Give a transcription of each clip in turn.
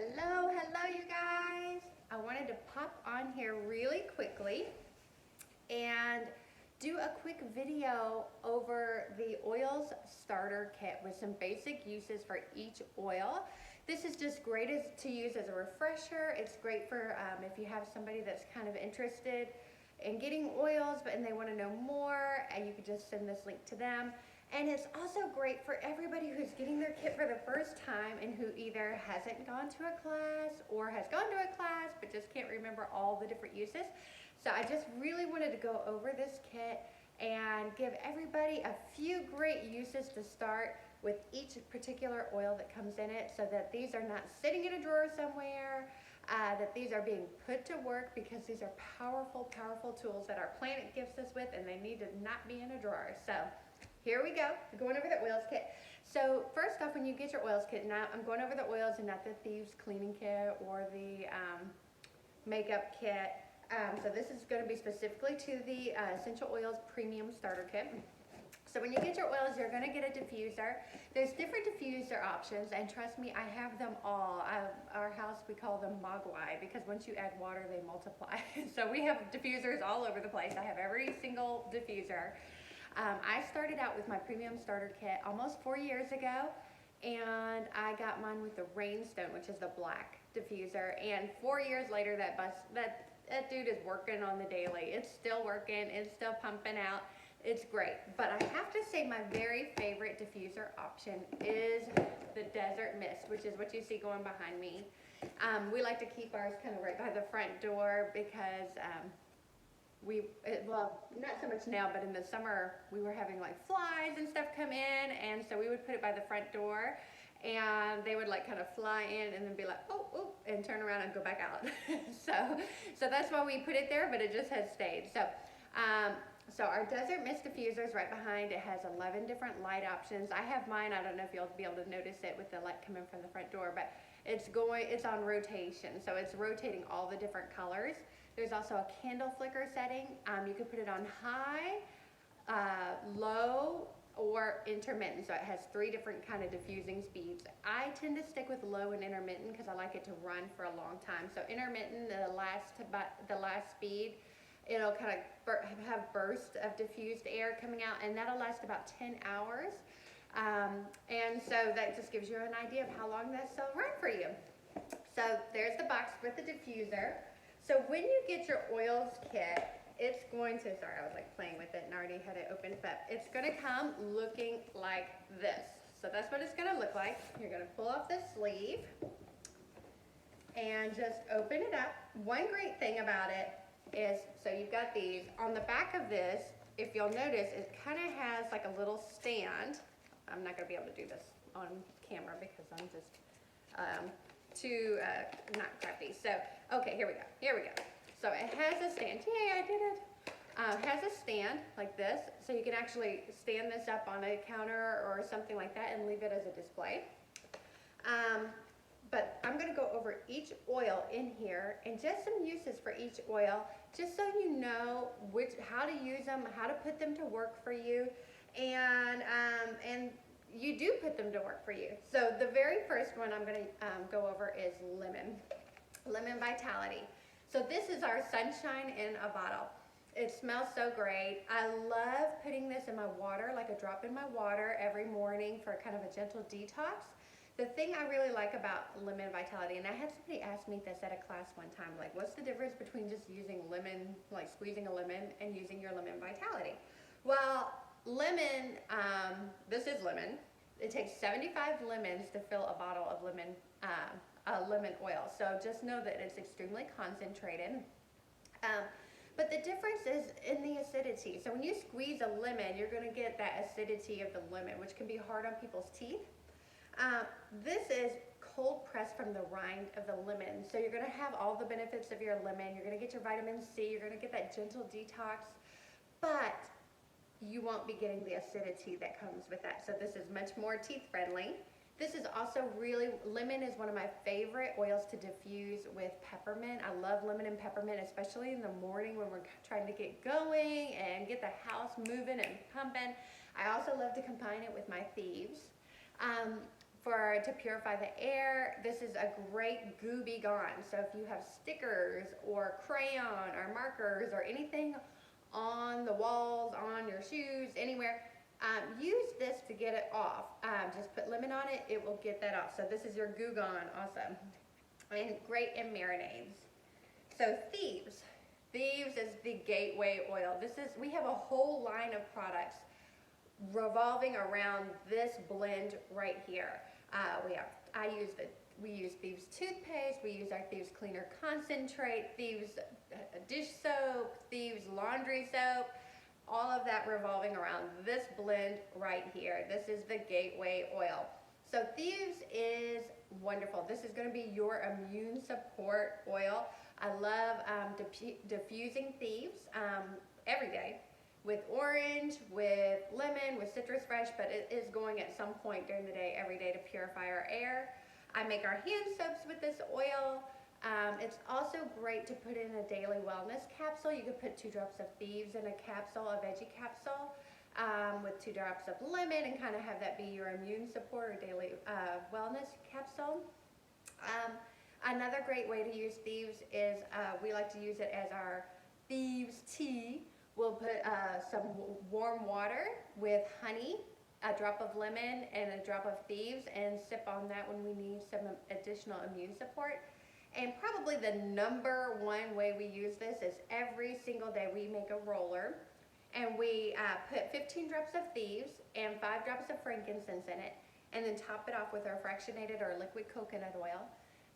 Hello, you guys. I wanted to pop on here really quickly and do a quick video over the oils starter kit with some basic uses for each oil. This is just great to use as a refresher. It's great for if you have somebody that's kind of interested in getting oils and they want to know more, and you could just send this link to them. And it's also great for everybody who's getting their kit for the first time and who either hasn't gone to a class or has gone to a class but just can't remember all the different uses. So I just really wanted to go over this kit and give everybody a few great uses to start with each particular oil that comes in it, so that these are not sitting in a drawer somewhere, that these are being put to work, because these are powerful, powerful tools that our planet gives us with, and they need to not be in a drawer. So here we go, going over the oils kit. So first off, when you get your oils kit, now I'm going over the oils and not the Thieves cleaning kit or the makeup kit. So this is going to be specifically to the Essential Oils Premium Starter Kit. So when you get your oils, you're going to get a diffuser. There's different diffuser options, and trust me, I have them all. Our house, we call them mogwai, because once you add water, they multiply. So we have diffusers all over the place. I have every single diffuser. I started out with my premium starter kit almost 4 years ago, and I got mine with the Rainstone, which is the black diffuser. And 4 years later, that dude is working on the daily. It's still working. It's still pumping out. It's great. But I have to say my very favorite diffuser option is the Desert Mist, which is what you see going behind me. We like to keep ours kind of right by the front door because well, not so much now, but in the summer we were having like flies and stuff come in, and so we would put it by the front door, and they would like kind of fly in and then be like, oh, oh, and turn around and go back out. so that's why we put it there, but it just has stayed. So our Desert Mist diffuser is right behind. It has 11 different light options. I have mine. I don't know if you'll be able to notice it with the light coming from the front door, but it's on rotation, so it's rotating all the different colors. There's also a candle flicker setting. You can put it on high, low, or intermittent. So it has 3 different kind of diffusing speeds. I tend to stick with low and intermittent because I like it to run for a long time. So intermittent, the last speed, it'll kind of have bursts of diffused air coming out, and that'll last about 10 hours. And so that just gives you an idea of how long that'll run for you. So there's the box with the diffuser. So when you get your oils kit, it's going to, sorry, I was like playing with it and already had it open, but it's going to come looking like this. So that's what it's going to look like. You're going to pull off this sleeve and just open it up. One great thing about it is, so you've got these. On the back of this, if you'll notice, it kind of has like a little stand. I'm not going to be able to do this on camera because I'm just too not crafty. So, okay, here we go. So it has a stand. Yay, I did it. It has a stand like this, so you can actually stand this up on a counter or something like that and leave it as a display. But I'm going to go over each oil in here and just some uses for each oil, just so you know how to use them, how to put them to work for you, and you do put them to work for you. So the very first one I'm going to go over is Lemon Vitality. So this is our sunshine in a bottle. It smells so great. I love putting this in my water, like a drop in my water every morning for kind of a gentle detox. The thing I really like about Lemon Vitality, and I had somebody ask me this at a class one time, like, what's the difference between just using lemon, like squeezing a lemon, and using your Lemon Vitality? Well, lemon, this is lemon. It takes 75 lemons to fill a bottle of lemon oil. So just know that it's extremely concentrated. But the difference is in the acidity. So when you squeeze a lemon, you're going to get that acidity of the lemon, which can be hard on people's teeth. This is cold pressed from the rind of the lemon. So you're going to have all the benefits of your lemon. You're going to get your vitamin C. You're going to get that gentle detox. But you won't be getting the acidity that comes with that. So this is much more teeth friendly. This is also lemon is one of my favorite oils to diffuse with peppermint. I love lemon and peppermint, especially in the morning when we're trying to get going and get the house moving and pumping. I also love to combine it with my Thieves. to purify the air. This is a great goo be gone. So if you have stickers or crayon or markers or anything on the walls, on your shoes, anywhere, use this to get it off. Just put lemon on it, it will get that off. So this is your goo gone, awesome. And great in marinades. So Thieves. Thieves is the gateway oil. We have a whole line of products revolving around this blend right here. We use Thieves toothpaste, we use our Thieves cleaner concentrate, Thieves dish soap, Thieves laundry soap, all of that revolving around this blend right here. This is the gateway oil. So Thieves is wonderful. This is going to be your immune support oil. I love diffusing Thieves every day with orange, with lemon, with citrus fresh, but it is going at some point during the day, every day, to purify our air. I make our hand soaps with this oil. It's also great to put in a daily wellness capsule. You could put 2 drops of Thieves in a capsule, a veggie capsule, with 2 drops of lemon, and kind of have that be your immune support or daily wellness capsule. Another great way to use Thieves is we like to use it as our Thieves tea. We'll put some warm water with honey, a drop of lemon, and a drop of Thieves, and sip on that when we need some additional immune support. And probably the number one way we use this is every single day we make a roller, and we put 15 drops of Thieves and 5 drops of frankincense in it, and then top it off with our fractionated or liquid coconut oil.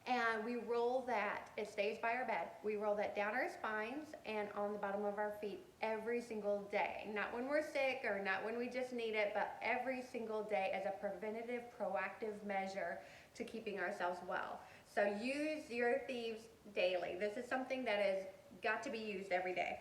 And we roll that, it stays by our bed, we roll that down our spines and on the bottom of our feet every single day. Not when we're sick or not when we just need it, but every single day as a preventative, proactive measure to keeping ourselves well. So use your Thieves daily. This is something that has got to be used every day.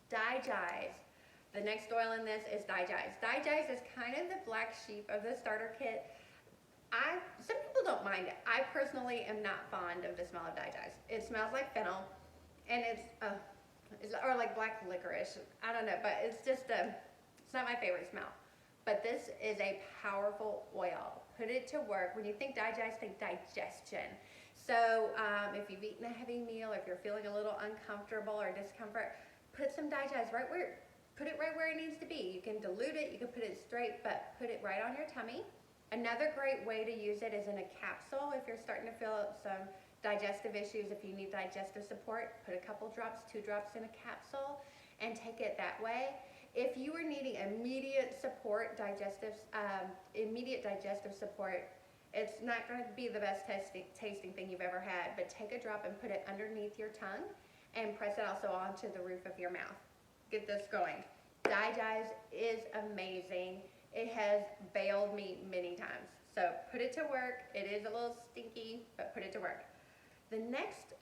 Digize. The next oil in this is Digize. Digize is kind of the black sheep of the starter kit. Some people don't mind it. I personally am not fond of the smell of Digize. It smells like fennel, and or like black licorice. I don't know, but it's not my favorite smell. But this is a powerful oil. Put it to work. When you think Digize, think digestion. So if you've eaten a heavy meal, if you're feeling a little uncomfortable or discomfort, put some Digize put it right where it needs to be. You can dilute it, you can put it straight, but put it right on your tummy. Another great way to use it is in a capsule. If you're starting to feel some digestive issues, if you need digestive support, put a couple drops, 2 drops in a capsule, and take it that way. If you are needing immediate immediate digestive support, it's not going to be the best tasting thing you've ever had, but take a drop and put it underneath your tongue and press it also onto the roof of your mouth. Get this going. Digize is amazing. It has bailed me many times. So put it to work. It is a little stinky, but put it to work. The next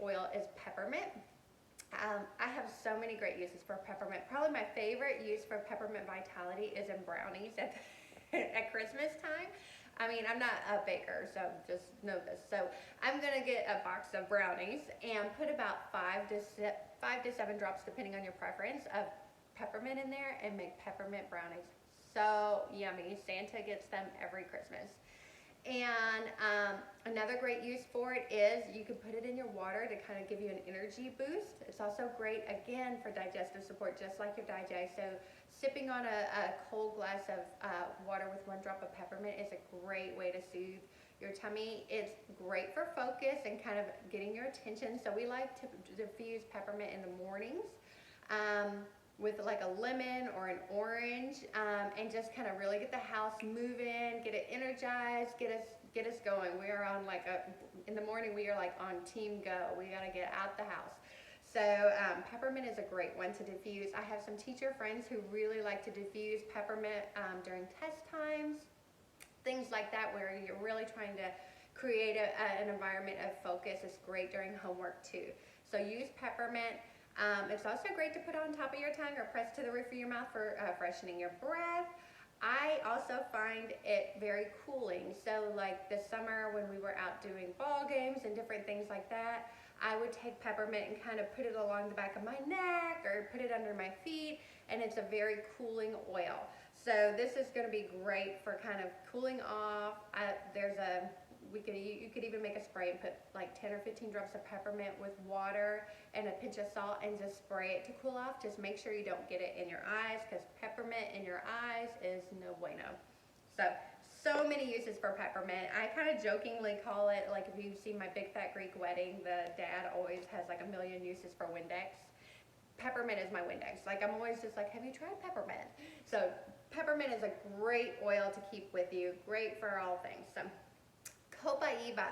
oil is peppermint. I have so many great uses for peppermint. Probably my favorite use for peppermint vitality is in brownies at Christmas time. I mean, I'm not a baker, so just know this. So I'm gonna get a box of brownies and put about 5 to 7 drops, depending on your preference, of peppermint in there, and make peppermint brownies. So yummy. Santa gets them every Christmas. And another great use for it is you can put it in your water to kind of give you an energy boost. It's also great, again, for digestive support, just like your Digest. So sipping on a cold glass of water with 1 drop of peppermint is a great way to soothe your tummy. It's great for focus and kind of getting your attention. So we like to diffuse peppermint in the mornings with like a lemon or an orange, and just kind of really get the house moving, get it energized, get us going. We are on in the morning we are like on team go. We gotta get out the house. So peppermint is a great one to diffuse. I have some teacher friends who really like to diffuse peppermint during test times, things like that, where you're really trying to create an environment of focus. It's great during homework too. So use peppermint. It's also great to put on top of your tongue or press to the roof of your mouth for freshening your breath. I also find it very cooling. So like this summer when we were out doing ball games and different things like that, I would take peppermint and kind of put it along the back of my neck or put it under my feet, and it's a very cooling oil. So this is going to be great for kind of cooling off. You could even make a spray and put like 10 or 15 drops of peppermint with water and a pinch of salt and just spray it to cool off. Just make sure you don't get it in your eyes, because peppermint in your eyes is no bueno. So many uses for peppermint. I kind of jokingly call it, like, if you've seen My Big Fat Greek Wedding, the dad always has like a million uses for Windex. Peppermint is my Windex. Like, I'm always just like, have you tried peppermint? So peppermint is a great oil to keep with you, great for all things. So Copaiba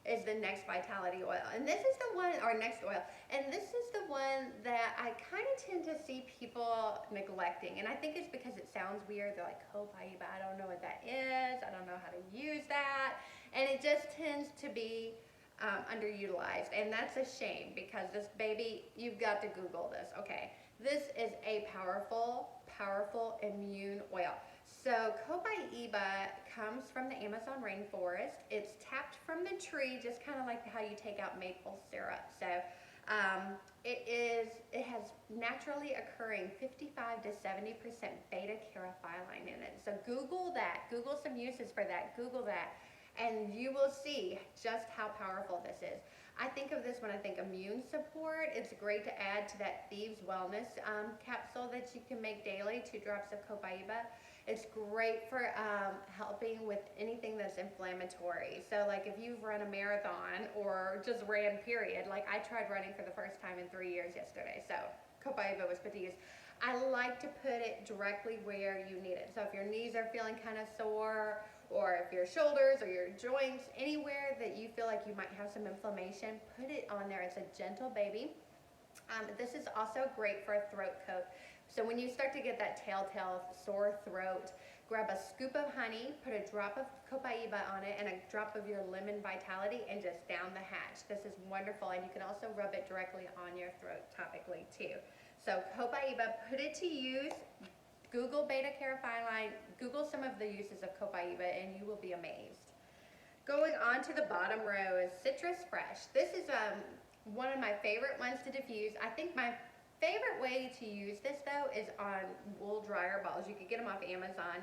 is the next vitality oil, and this is the one, or next oil, and this is the one that I kind of tend to see people neglecting, and I think it's because it sounds weird. They're like, Copaiba, I don't know what that is, I don't know how to use that, and it just tends to be underutilized, and that's a shame, because this baby, you've got to Google this. Okay, this is a powerful immune oil. So Copaiba comes from the Amazon rainforest. It's tapped from the tree, just kind of like how you take out maple syrup. So it has naturally occurring 55 to 70% beta caryophyllene in it. So Google that. Google some uses for that. Google that, and you will see just how powerful this is. I think of this when I think immune support. It's great to add to that Thieves Wellness capsule that you can make daily, 2 drops of Copaiba. It's great for helping with anything that's inflammatory. So like if you've run a marathon or just ran period, like I tried running for the first time in 3 years yesterday, so Copaiba was put to use. I like to put it directly where you need it. So if your knees are feeling kind of sore, or if your shoulders or your joints, anywhere that you feel like you might have some inflammation, put it on there. It's a gentle baby. This is also great for a throat coat. So when you start to get that telltale sore throat, grab a scoop of honey, put a drop of Copaiba on it, and a drop of your lemon vitality, and just down the hatch. This is wonderful, and you can also rub it directly on your throat topically too. So Copaiba, put it to use. Google beta caryophyllene, Google some of the uses of Copaiba, and you will be amazed. Going on to the bottom row is Citrus Fresh. This is one of my favorite ones to diffuse. I think my favorite way to use this though is on wool dryer balls. You can get them off Amazon.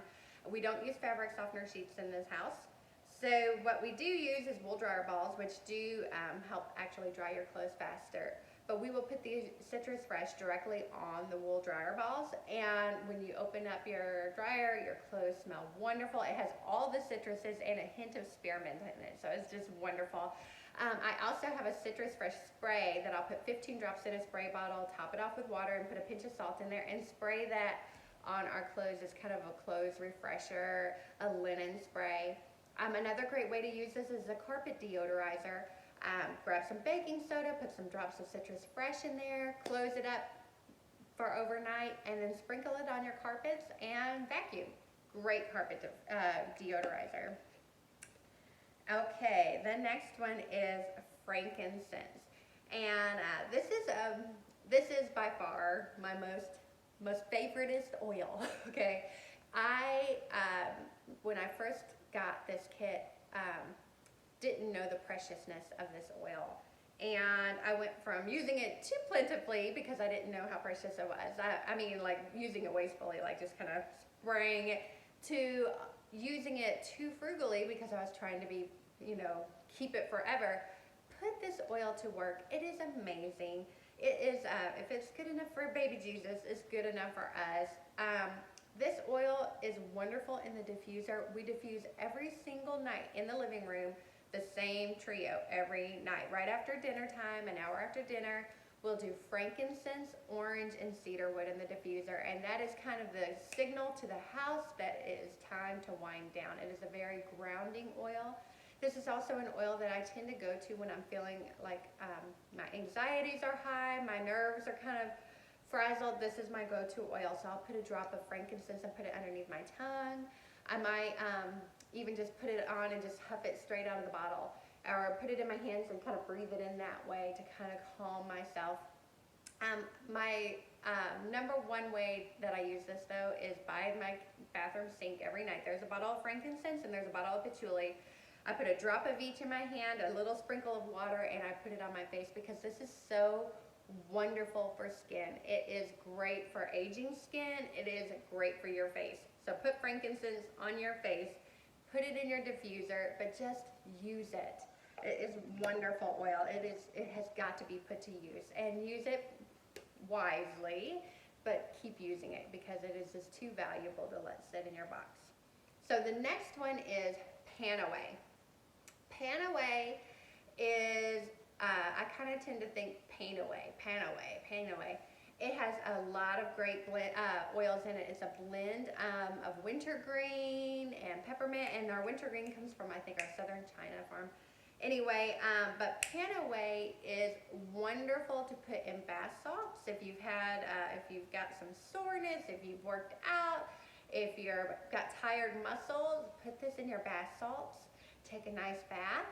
We don't use fabric softener sheets in this house. So what we do use is wool dryer balls, which do help actually dry your clothes faster. But we will put the Citrus Fresh directly on the wool dryer balls, and when you open up your dryer, your clothes smell wonderful. It has all the citruses and a hint of spearmint in it, so it's just wonderful. I also have a Citrus Fresh spray that I'll put 15 drops in a spray bottle, top it off with water, and put a pinch of salt in there, and spray that on our clothes as kind of a clothes refresher, a linen spray. Another great way to use this is a carpet deodorizer. Grab some baking soda, put some drops of Citrus Fresh in there, close it up for overnight, and then sprinkle it on your carpets and vacuum. Great carpet deodorizer. Okay, the next one is frankincense, and this is by far my most favoriteest oil. Okay, when I first got this kit, didn't know the preciousness of this oil, and I went from using it too plentifully because I didn't know how precious it was. I mean, like using it wastefully, like just kind of spraying it, to using it too frugally because I was trying to be, keep it forever. Put this oil to work. It is amazing. It is, if it's good enough for baby Jesus, it's good enough for us. This oil is wonderful in the diffuser. We diffuse every single night in the living room, the same trio every night. Right after dinner time, an hour after dinner, we'll do frankincense, orange, and cedarwood in the diffuser, and that is kind of the signal to the house that it is time to wind down. It is a very grounding oil. This is also an oil that I tend to go to when I'm feeling like my anxieties are high, my nerves are kind of frazzled. This is my go-to oil, so I'll put a drop of frankincense and put it underneath my tongue. I might even just put it on and just huff it straight out of the bottle, or put it in my hands and kind of breathe it in that way to kind of calm myself. My number one way that I use this though is by my bathroom sink every night. There's a bottle of frankincense and there's a bottle of patchouli. I put a drop of each in my hand, a little sprinkle of water, and I put it on my face because this is so wonderful for skin. It is great for aging skin. It is great for your face. So put frankincense on your face, put it in your diffuser, but just use it. It is wonderful oil. It has got to be put to use, and use it wisely, but keep using it because it is just too valuable to let sit in your box. So the next one is Panaway. Panaway is, I kind of tend to think Panaway. It has a lot of great oils in it. It's a blend of wintergreen and peppermint, and our wintergreen comes from, I think, our southern China farm. Anyway, but Panaway is wonderful to put in bath salts. If you've got some soreness, if you've worked out, if you've got tired muscles, put this in your bath salts. Take a nice bath.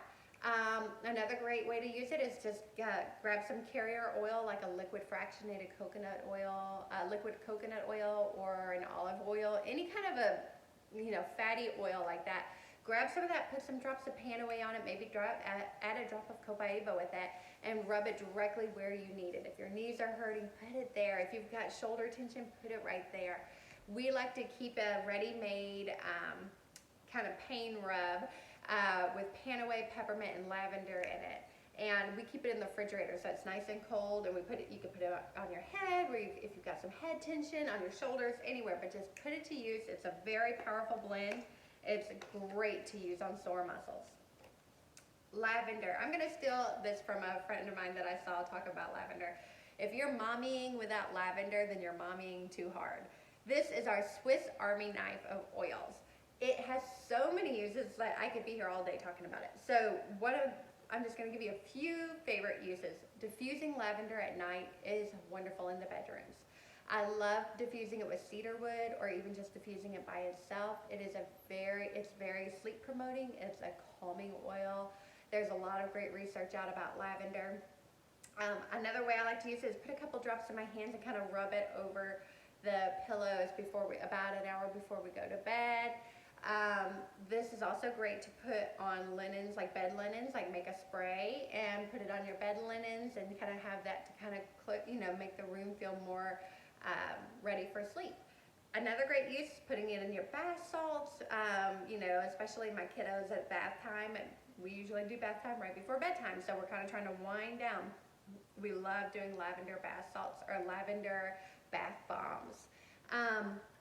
Another great way to use it is just grab some carrier oil, like a liquid fractionated coconut oil, liquid coconut oil, or an olive oil, any kind of a fatty oil like that. Grab some of that, put some drops of Panaway on it, maybe add a drop of copaiba with it, and rub it directly where you need it. If your knees are hurting, put it there. If you've got shoulder tension, put it right there. We like to keep a ready-made kind of pain rub with Panaway, peppermint, and lavender in it. And we keep it in the refrigerator so it's nice and cold, and you can put it on your head, if you've got some head tension, on your shoulders, anywhere, but just put it to use. It's a very powerful blend. It's great to use on sore muscles. Lavender. I'm going to steal this from a friend of mine that I saw talk about lavender. If you're mommying without lavender, then you're mommying too hard. This is our Swiss Army knife of oils. It has so many uses that I could be here all day talking about it. So I'm just going to give you a few favorite uses. Diffusing lavender at night is wonderful in the bedrooms. I love diffusing it with cedar wood, or even just diffusing it by itself. It's very sleep promoting. It's a calming oil. There's a lot of great research out about lavender. Another way I like to use it is put a couple drops in my hands and kind of rub it over the pillows about an hour before we go to bed. This is also great to put on linens, like bed linens, like make a spray and put it on your bed linens and kind of have that to kind of make the room feel more ready for sleep. Another great use is putting it in your bath salts, especially my kiddos at bath time. And we usually do bath time right before bedtime, so we're kind of trying to wind down. We love doing lavender bath salts or lavender bath bombs.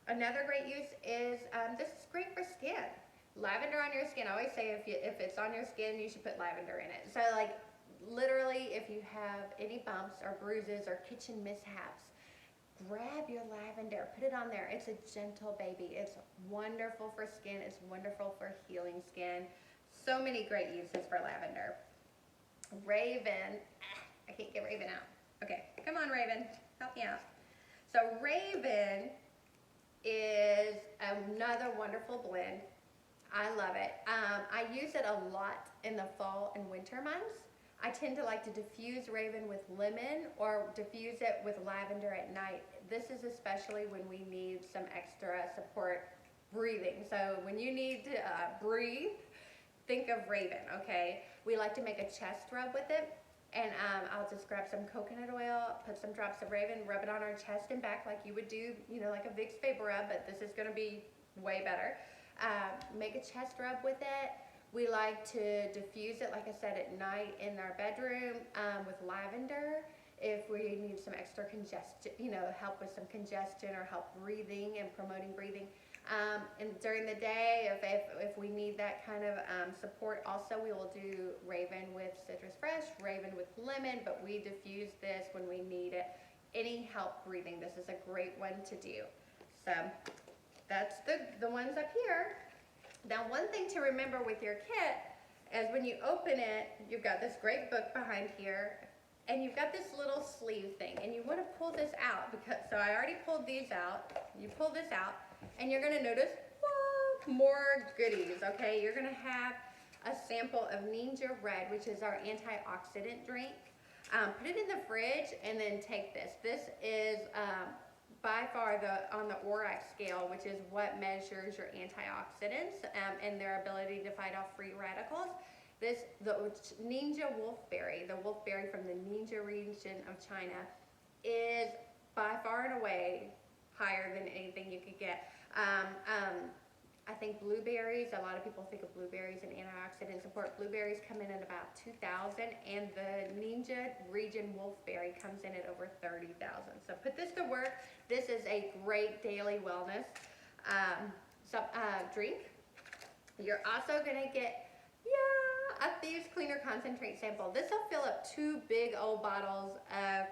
Another great use is, this is great for skin. Lavender on your skin. I always say if it's on your skin, you should put lavender in it. So like literally if you have any bumps or bruises or kitchen mishaps, grab your lavender, put it on there. It's a gentle baby. It's wonderful for skin. It's wonderful for healing skin. So many great uses for lavender. Raven. I can't get Raven out. Okay, come on Raven, help me out. So Raven is another wonderful blend. I love it. I use it a lot in the fall and winter months. I tend to like to diffuse Raven with lemon or diffuse it with lavender at night. This is especially when we need some extra support breathing. So when you need to breathe, think of Raven, okay? We like to make a chest rub with it. And I'll just grab some coconut oil, put some drops of Raven, rub it on our chest and back like you would do, like a Vicks Vapor Rub, but this is going to be way better. Make a chest rub with it. We like to diffuse it, like I said, at night in our bedroom with lavender if we need some extra congestion, help with some congestion or help breathing and promoting breathing. And during the day, if we need that kind of support, also we will do Raven with Citrus Fresh, Raven with lemon, but we diffuse this when we need it. Any help breathing, this is a great one to do. So that's the ones up here. Now one thing to remember with your kit is when you open it, you've got this great book behind here, and you've got this little sleeve thing, and you want to pull this out so I already pulled these out. You pull this out, and you're going to notice more goodies, okay? You're going to have a sample of Ninja Red, which is our antioxidant drink. Put it in the fridge and then take this. This is by far on the ORAC scale, which is what measures your antioxidants and their ability to fight off free radicals. The Ninja Wolfberry, the wolfberry from the Ninja region of China, is by far and away higher than anything you could get. I think blueberries, a lot of people think of blueberries and antioxidant support. Blueberries come in at about 2,000, and the Ninja Region Wolfberry comes in at over 30,000. So put this to work. This is a great daily wellness drink. You're also gonna get, a Thieves Cleaner concentrate sample. This will fill up 2 big old bottles of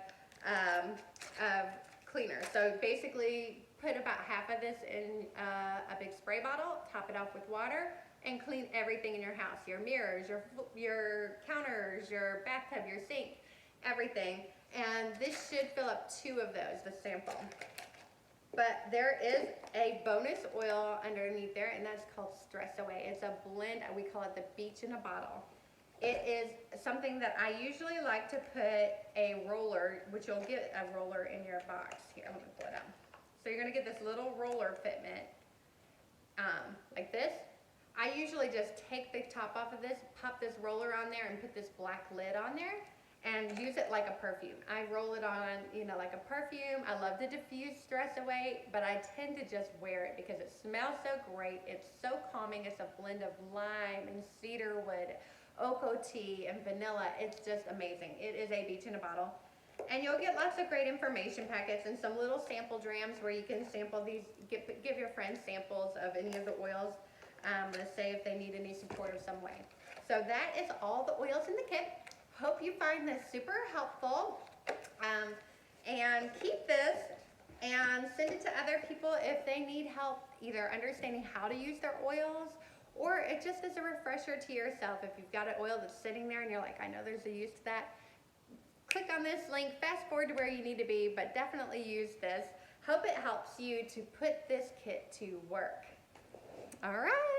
cleaner. So basically, put about half of this in a big spray bottle, top it off with water, and clean everything in your house. Your mirrors, your counters, your bathtub, your sink, everything. And this should fill up 2 of those, the sample. But there is a bonus oil underneath there, and that's called Stress Away. It's a blend, we call it the beach in a bottle. It is something that I usually like to put a roller, which you'll get a roller in your box. Here, let me pull it out. So you're gonna get this little roller fitment, like this. I usually just take the top off of this, pop this roller on there, and put this black lid on there, and use it like a perfume. I roll it on, like a perfume. I love to diffuse Stress Away, but I tend to just wear it because it smells so great. It's so calming. It's a blend of lime and cedarwood, Oco tea, and vanilla. It's just amazing. It is a beach in a bottle. And you'll get lots of great information packets and some little sample drams where you can sample these, give your friends samples of any of the oils, to say if they need any support of some way. So that is all the oils in the kit. Hope you find this super helpful, and keep this and send it to other people if they need help either understanding how to use their oils, or it just is a refresher to yourself. If you've got an oil that's sitting there and you're like, I know there's a use to that, click on this link, fast forward to where you need to be, but definitely use this. Hope it helps you to put this kit to work. All right.